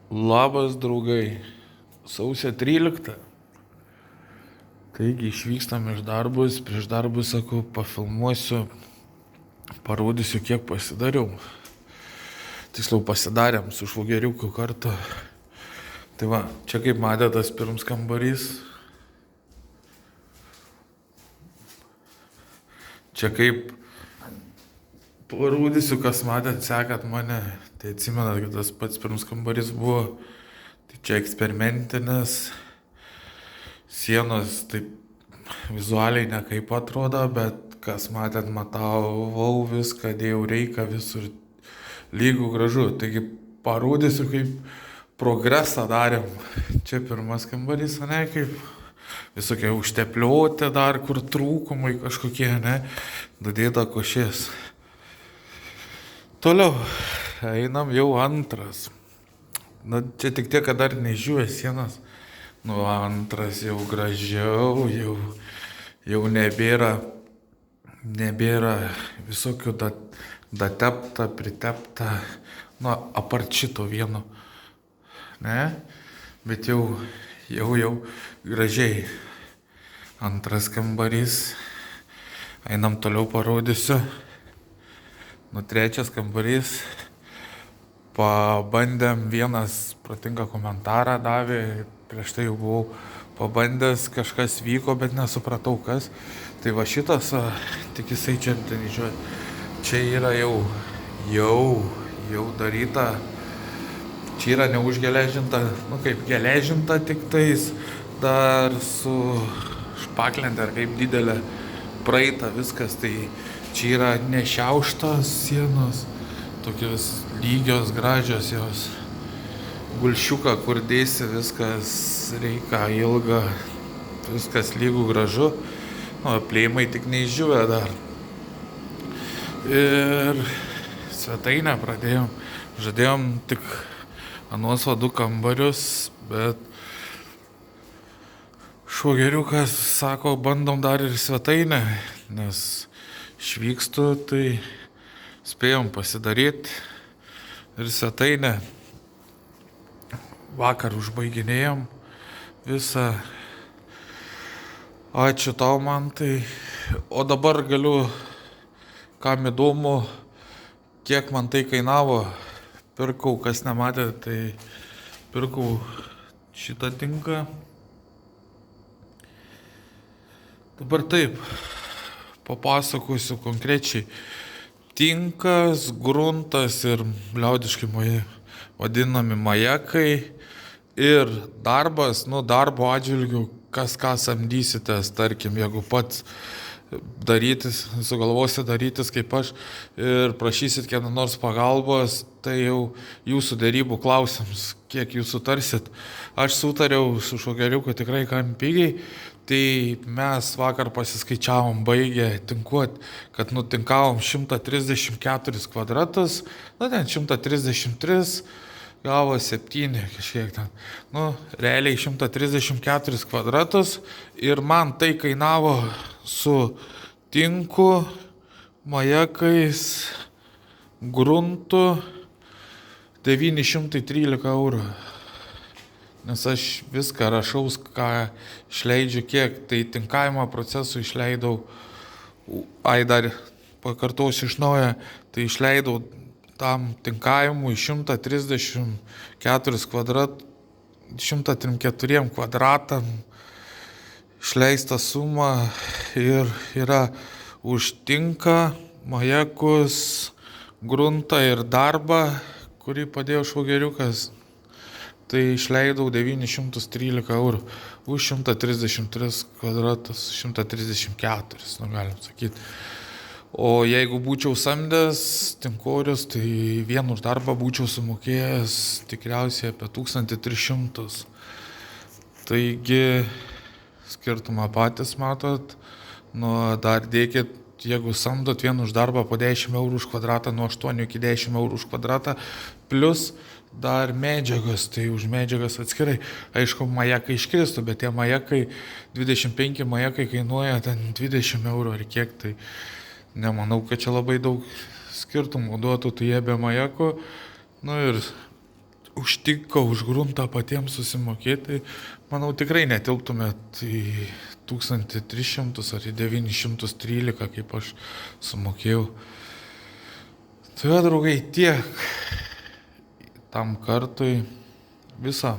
Labas draugai, sausio 13. Taigi išvykstam iš darbus, prieš darbus sakau, pafilmuosiu, parodysiu kiek pasidariau. Tiksliau pasidarėm su švogeriuku kartu. Tai va, čia kaip matėte tas pirms kambarys. Čia kaip parodysiu, kas matėt, sekat mane. Tai atsimenat, kad tas pats pirms kambarys buvo. Tai čia eksperimentinis. Sienos taip vizualiai nekaip atrodo, bet kas matėt, matavau viską, dėjau reiką visur lygų gražu. Taigi parodysiu, kaip progresą darėm. Čia pirmas kambarys, ne, kaip visokie užtepliuoti dar, kur trūkumai kažkokie, ne, dadėta košės. Toliau, einam jau antras. Na, čia tik tiek, kad dar nežiūrė sienas. Nu, antras jau gražiau, jau nebėra visokių datepta, pritepta, nu, apart šito vieno, ne, bet jau gražiai. Antras kambarys, einam toliau parodysiu. Nu, trečias kambarys, pabandėm, vienas protingą komentarą davė. Prieš tai jau buvau pabandęs, kažkas vyko, bet nesupratau kas. Tai va šitas, tik jisai čia nežiūrė. Čia yra jau daryta. Čia yra neužgeležinta, nu kaip geležinta, tik tais dar su špaklente ar kaip didelė praeita viskas. Tai čia yra nešiauštos sienos, tokios lygios, gražios jos. Gulšiuką, kur dėsi, viskas reikia ilga, viskas lygų gražu, nu, plėjimai tik neišdžiūvę dar. Ir svetainę pradėjom, žadėjom tik anuos vadų kambarius, bet švogeriukas sako, bandom dar ir svetainę, nes išvykstu, tai spėjom pasidaryti ir svetainę. Vakar užbaiginėjom visą. Ačiū tau, man tai. O dabar galiu, kam įdomu, kiek man tai kainavo. Pirkau, kas nematė, tai pirkau šitą tinką. Dabar taip, papasakosiu konkrečiai. Tinkas, gruntas ir liaudiškai vadinami majakai. Ir darbas, nu, darbo atžvilgių, kas ką samdysitės, tarkim, jeigu pats darytis, sugalvosi darytis kaip aš ir prašysit kieno nors pagalbos, tai jau jūsų dėrybų klausims, kiek jūs sutarsit. Aš sutariau su švogeriuku tikrai kam pigiai, tai mes vakar pasiskaičiavom, baigė tinkuoti, kad nutinkavom 134 kvadratus, nu ten 133, gavo 7 kažkiek ten. Nu, realiai 134 kvadratus ir man tai kainavo su tinku, majakais, gruntu 913 eurų. Nes aš viską rašaus, ką išleidžiu, kiek, tai tinkavimo procesų išleidau, dar pakartosiu iš naujo, tai išleidau tam tinkavimui 134 kvadratam išleista suma ir yra už tinką, majakus, gruntą ir darbą, kurį padėjo švogeriukas. Tai išleidau 913 eurų už 133 kvadratus, 134, nu galim sakyti. O jeigu būčiau samdęs tinkorius, tai vien už darbą būčiau sumokėjęs tikriausiai apie 1300. Taigi skirtumą patys matot, nu dar dėkit, jeigu samdot vien už darbą po 10 eurų už kvadratą, nuo 8 iki 10 eurų už kvadratą, plus dar medžiagas, tai už medžiagas atskirai. Aišku, majakai iškristų, bet tie majakai, 25 majakai kainuoja ten 20 eurų ar kiek, tai nemanau, kad čia labai daug skirtumų duotų, tai jie be majako. Nu ir užtinka už gruntą patiems susimokėti, manau tikrai netilptumėt į 1300 ar į 913, kaip aš sumokėjau. Tai va, draugai, tiek tam kartui. Visą.